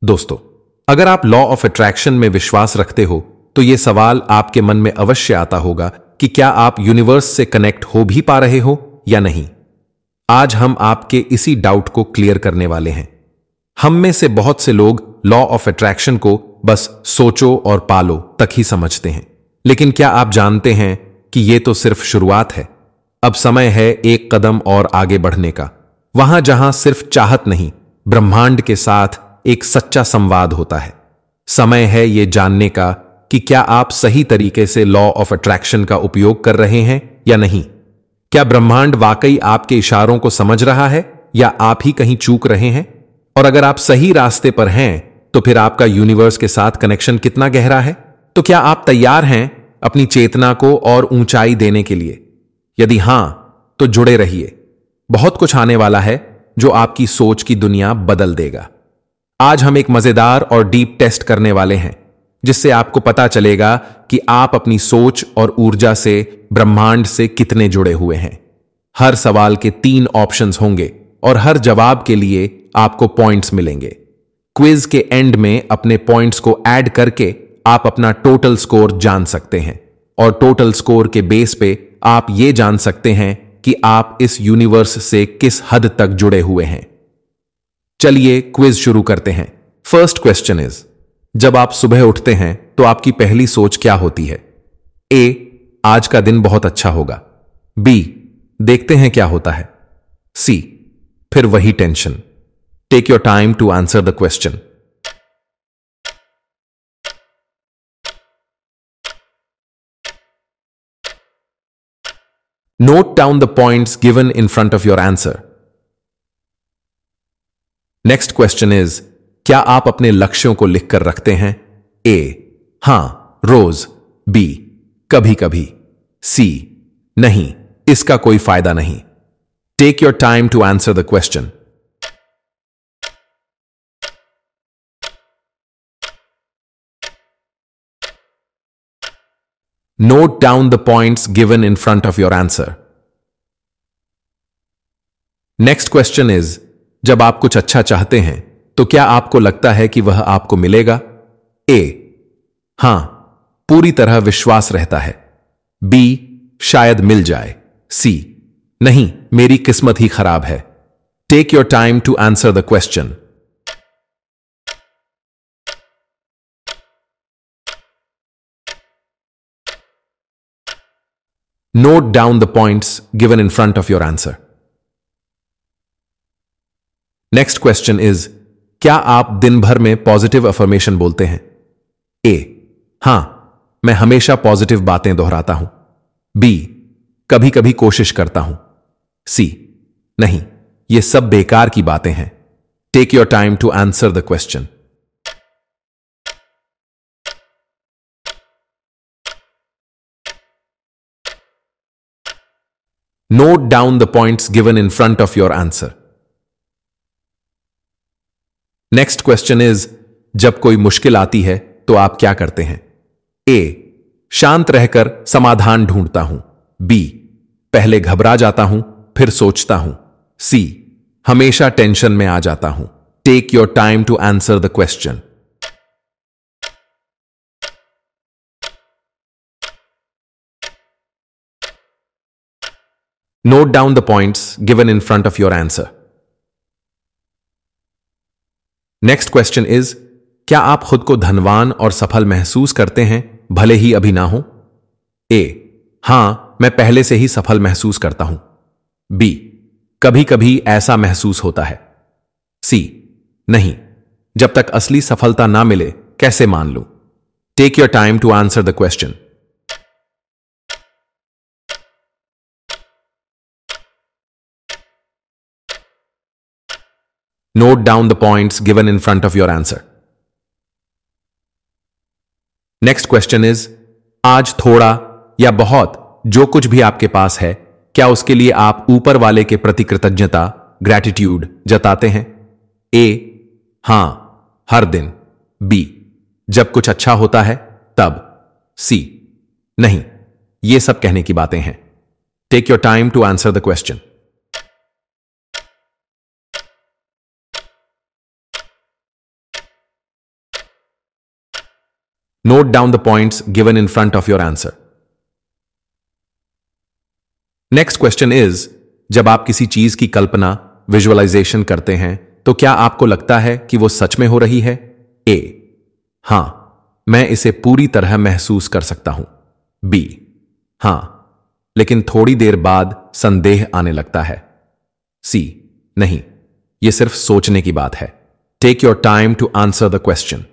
दोस्तों, अगर आप लॉ ऑफ अट्रैक्शन में विश्वास रखते हो तो यह सवाल आपके मन में अवश्य आता होगा कि क्या आप यूनिवर्स से कनेक्ट हो भी पा रहे हो या नहीं। आज हम आपके इसी डाउट को क्लियर करने वाले हैं। हम में से बहुत से लोग लॉ ऑफ अट्रैक्शन को बस सोचो और पालो तक ही समझते हैं, लेकिन क्या आप जानते हैं कि यह तो सिर्फ शुरुआत है। अब समय है एक कदम और आगे बढ़ने का, वहां जहां सिर्फ चाहत नहीं, ब्रह्मांड के साथ एक सच्चा संवाद होता है। समय है यह जानने का कि क्या आप सही तरीके से लॉ ऑफ अट्रैक्शन का उपयोग कर रहे हैं या नहीं। क्या ब्रह्मांड वाकई आपके इशारों को समझ रहा है या आप ही कहीं चूक रहे हैं। और अगर आप सही रास्ते पर हैं तो फिर आपका यूनिवर्स के साथ कनेक्शन कितना गहरा है। तो क्या आप तैयार हैं अपनी चेतना को और ऊंचाई देने के लिए। यदि हां तो जुड़े रहिए, बहुत कुछ आने वाला है जो आपकी सोच की दुनिया बदल देगा। आज हम एक मजेदार और डीप टेस्ट करने वाले हैं जिससे आपको पता चलेगा कि आप अपनी सोच और ऊर्जा से ब्रह्मांड से कितने जुड़े हुए हैं। हर सवाल के 3 ऑप्शंस होंगे और हर जवाब के लिए आपको पॉइंट्स मिलेंगे। क्विज के एंड में अपने पॉइंट्स को ऐड करके आप अपना टोटल स्कोर जान सकते हैं और टोटल स्कोर के बेस पे आप ये जान सकते हैं कि आप इस यूनिवर्स से किस हद तक जुड़े हुए हैं। चलिए क्विज शुरू करते हैं। फर्स्ट क्वेश्चन इज, जब आप सुबह उठते हैं तो आपकी पहली सोच क्या होती है। ए, आज का दिन बहुत अच्छा होगा। बी, देखते हैं क्या होता है। सी, फिर वही tension. Take your time to answer the question. Note down the points given in front of your answer. Next question is, क्या आप अपने लक्ष्यों को लिखकर रखते हैं। ए, हां, रोज। बी, कभी कभी। सी, नहीं, इसका कोई फायदा नहीं। Take your time to answer the question. Note down the points given in front of your answer. Next question is, जब आप कुछ अच्छा चाहते हैं तो क्या आपको लगता है कि वह आपको मिलेगा। ए, हां, पूरी तरह विश्वास रहता है। बी, शायद मिल जाए। सी, नहीं, मेरी किस्मत ही खराब है। Take your time to answer the question. Note down the points given in front of your answer. Next question is, क्या आप दिन भर में पॉजिटिव अफर्मेशन बोलते हैं। ए, हां, मैं हमेशा पॉजिटिव बातें दोहराता हूं। बी, कभी कभी कोशिश करता हूं। सी, नहीं, ये सब बेकार की बातें हैं। Take your time to answer the question. Note down the points given in front of your answer. Next question is, जब कोई मुश्किल आती है तो आप क्या करते हैं। ए, शांत रहकर समाधान ढूंढता हूं। बी, पहले घबरा जाता हूं फिर सोचता हूं। सी, हमेशा टेंशन में आ जाता हूं। Take your time to answer the question. Note down the points given in front of your answer. Next question is, क्या आप खुद को धनवान और सफल महसूस करते हैं भले ही अभी ना हो। ए, हां, मैं पहले से ही सफल महसूस करता हूं। बी, कभी कभी ऐसा महसूस होता है। सी, नहीं, जब तक असली सफलता ना मिले कैसे मान लूं। Take your time to answer the question. Note down the points given in front of your answer. Next question is, आज थोड़ा या बहुत जो कुछ भी आपके पास है, क्या उसके लिए आप ऊपर वाले के प्रति कृतज्ञता, ग्रैटिट्यूड जताते हैं। ए, हां, हर दिन। बी, जब कुछ अच्छा होता है तब। सी, नहीं, ये सब कहने की बातें हैं। Take your time to answer the question. Note down the points given in front of your answer. Next question is, जब आप किसी चीज की कल्पना विजुअलाइजेशन करते हैं तो क्या आपको लगता है कि वो सच में हो रही है? ए, हां, मैं इसे पूरी तरह महसूस कर सकता हूं। बी, हां, लेकिन थोड़ी देर बाद संदेह आने लगता है। सी, नहीं, यह सिर्फ सोचने की बात है। Take your time to answer the question.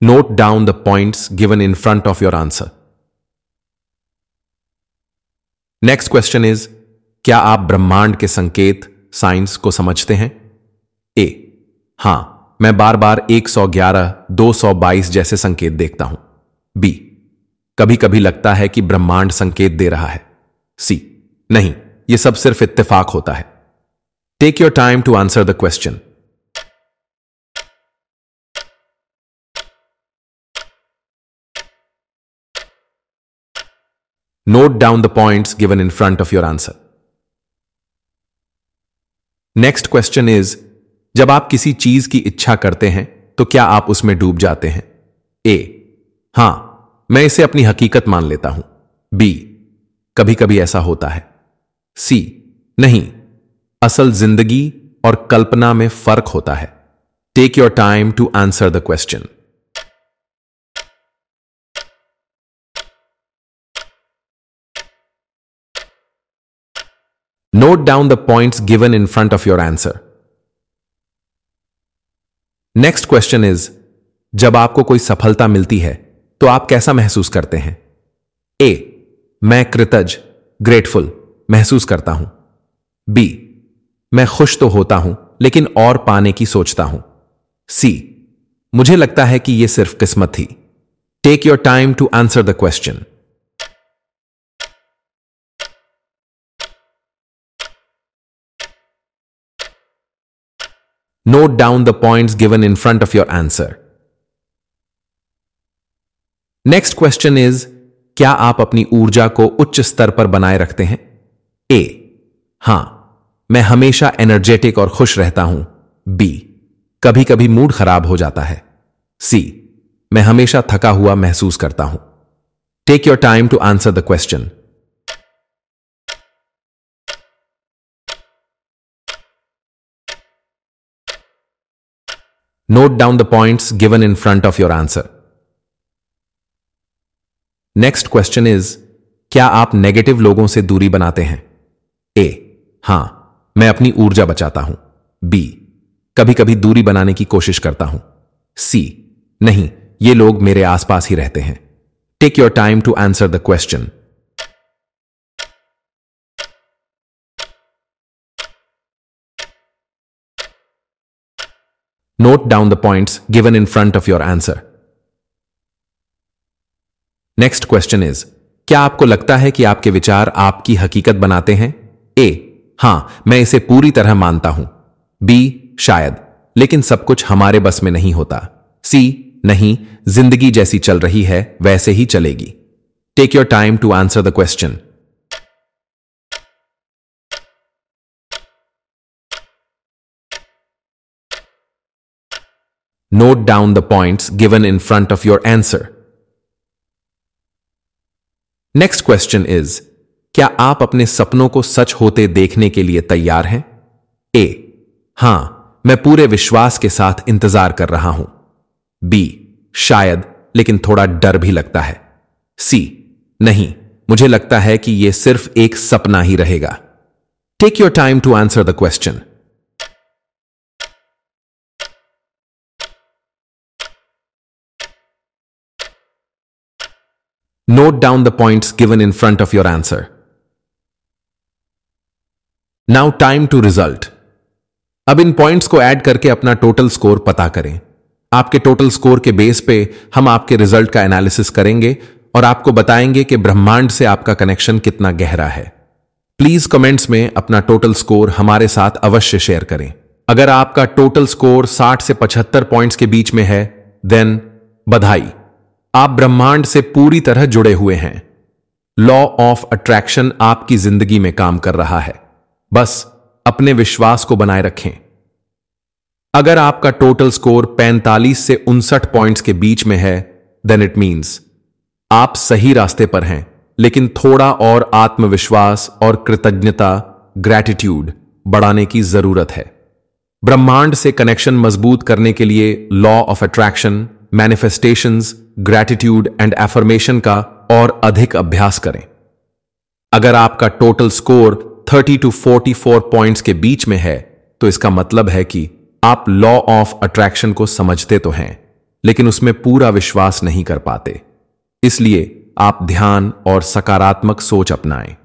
Note down the points given in front of your answer. Next question is, क्या आप ब्रह्मांड के संकेत साइंस को समझते हैं? ए, हां, मैं बार बार 111, 222 जैसे संकेत देखता हूं। बी, कभी कभी लगता है कि ब्रह्मांड संकेत दे रहा है। सी, नहीं, यह सब सिर्फ इत्तेफाक होता है। Take your time to answer the question. Note down the points given in front of your answer. Next question is, जब आप किसी चीज की इच्छा करते हैं तो क्या आप उसमें डूब जाते हैं? ए, हां, मैं इसे अपनी हकीकत मान लेता हूं। बी, कभी कभी ऐसा होता है। सी, नहीं, असल जिंदगी और कल्पना में फर्क होता है। Take your time to answer the question. Note down the points given in front of your answer. Next question is, जब आपको कोई सफलता मिलती है तो आप कैसा महसूस करते हैं? ए, मैं कृतज्ञ ग्रेटफुल महसूस करता हूं। बी, मैं खुश तो होता हूं लेकिन और पाने की सोचता हूं। सी, मुझे लगता है कि यह सिर्फ किस्मत थी। Take your time to answer the question. Note down the points given in front of your answer. Next question is, क्या आप अपनी ऊर्जा को उच्च स्तर पर बनाए रखते हैं? ए, हां, मैं हमेशा एनर्जेटिक और खुश रहता हूं। बी, कभी कभी मूड खराब हो जाता है। सी, मैं हमेशा थका हुआ महसूस करता हूं। Take your time to answer the question. Note down the points given in front of your answer. Next question is, क्या आप नेगेटिव लोगों से दूरी बनाते हैं? ए, हां, मैं अपनी ऊर्जा बचाता हूं। बी, कभी कभी दूरी बनाने की कोशिश करता हूं। सी, नहीं, ये लोग मेरे आसपास ही रहते हैं। Take your time to answer the question. Note down the points given in front of your answer. Next question is, क्या आपको लगता है कि आपके विचार आपकी हकीकत बनाते हैं? ए, हां, मैं इसे पूरी तरह मानता हूं। बी, शायद, लेकिन सब कुछ हमारे बस में नहीं होता। सी, नहीं, जिंदगी जैसी चल रही है वैसे ही चलेगी। Take your time to answer the question. Note down the points given in front of your answer. Next question is, क्या आप अपने सपनों को सच होते देखने के लिए तैयार हैं? ए, हां, मैं पूरे विश्वास के साथ इंतजार कर रहा हूं। बी, शायद, लेकिन थोड़ा डर भी लगता है। सी, नहीं, मुझे लगता है कि यह सिर्फ एक सपना ही रहेगा। Take your time to answer the question. Note down the points given in front of your answer. Now time to result. अब इन पॉइंट्स को ऐड करके अपना टोटल स्कोर पता करें। आपके टोटल स्कोर के बेस पे हम आपके रिजल्ट का एनालिसिस करेंगे और आपको बताएंगे कि ब्रह्मांड से आपका कनेक्शन कितना गहरा है। प्लीज कमेंट्स में अपना टोटल स्कोर हमारे साथ अवश्य शेयर करें। अगर आपका टोटल स्कोर 60 से 75 पॉइंट्स के बीच में है, देन बधाई, आप ब्रह्मांड से पूरी तरह जुड़े हुए हैं। लॉ ऑफ अट्रैक्शन आपकी जिंदगी में काम कर रहा है। बस अपने विश्वास को बनाए रखें। अगर आपका टोटल स्कोर 45 से 59 पॉइंट्स के बीच में है, देन इट मीन्स आप सही रास्ते पर हैं, लेकिन थोड़ा और आत्मविश्वास और कृतज्ञता, ग्रैटिट्यूड बढ़ाने की जरूरत है। ब्रह्मांड से कनेक्शन मजबूत करने के लिए law of attraction, manifestations, gratitude and affirmation का और अधिक अभ्यास करें। अगर आपका टोटल स्कोर 30 to 44 पॉइंट्स के बीच में है, तो इसका मतलब है कि आप लॉ ऑफ अट्रैक्शन को समझते तो हैं, लेकिन उसमें पूरा विश्वास नहीं कर पाते। इसलिए आप ध्यान और सकारात्मक सोच अपनाएं।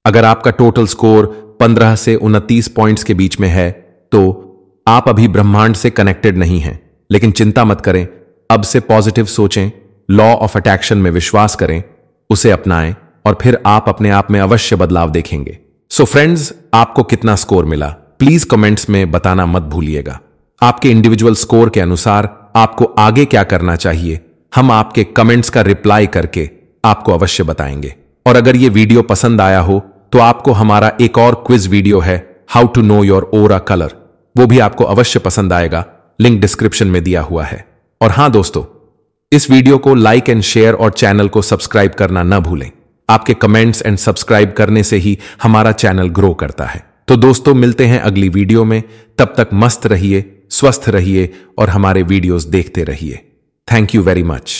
अगर आपका टोटल स्कोर 15 से 29 पॉइंट्स के बीच में है, तो आप अभी ब्रह्मांड से कनेक्टेड नहीं हैं, लेकिन चिंता मत करें। अब से पॉजिटिव सोचें, लॉ ऑफ अट्रैक्शन में विश्वास करें, उसे अपनाएं और फिर आप अपने आप में अवश्य बदलाव देखेंगे। सो फ्रेंड्स, आपको कितना स्कोर मिला, प्लीज कमेंट्स में बताना मत भूलिएगा। आपके इंडिविजुअल स्कोर के अनुसार आपको आगे क्या करना चाहिए, हम आपके कमेंट्स का रिप्लाई करके आपको अवश्य बताएंगे। और अगर यह वीडियो पसंद आया हो तो आपको हमारा एक और क्विज वीडियो है, how to know your aura colour, वो भी आपको अवश्य पसंद आएगा। लिंक डिस्क्रिप्शन में दिया हुआ है। और हां दोस्तों, इस वीडियो को लाइक एंड शेयर और चैनल को सब्सक्राइब करना न भूलें। आपके कमेंट्स एंड सब्सक्राइब करने से ही हमारा चैनल ग्रो करता है। तो दोस्तों, मिलते हैं अगली वीडियो में। तब तक मस्त रहिए, स्वस्थ रहिए और हमारे वीडियोस देखते रहिए। Thank you very much.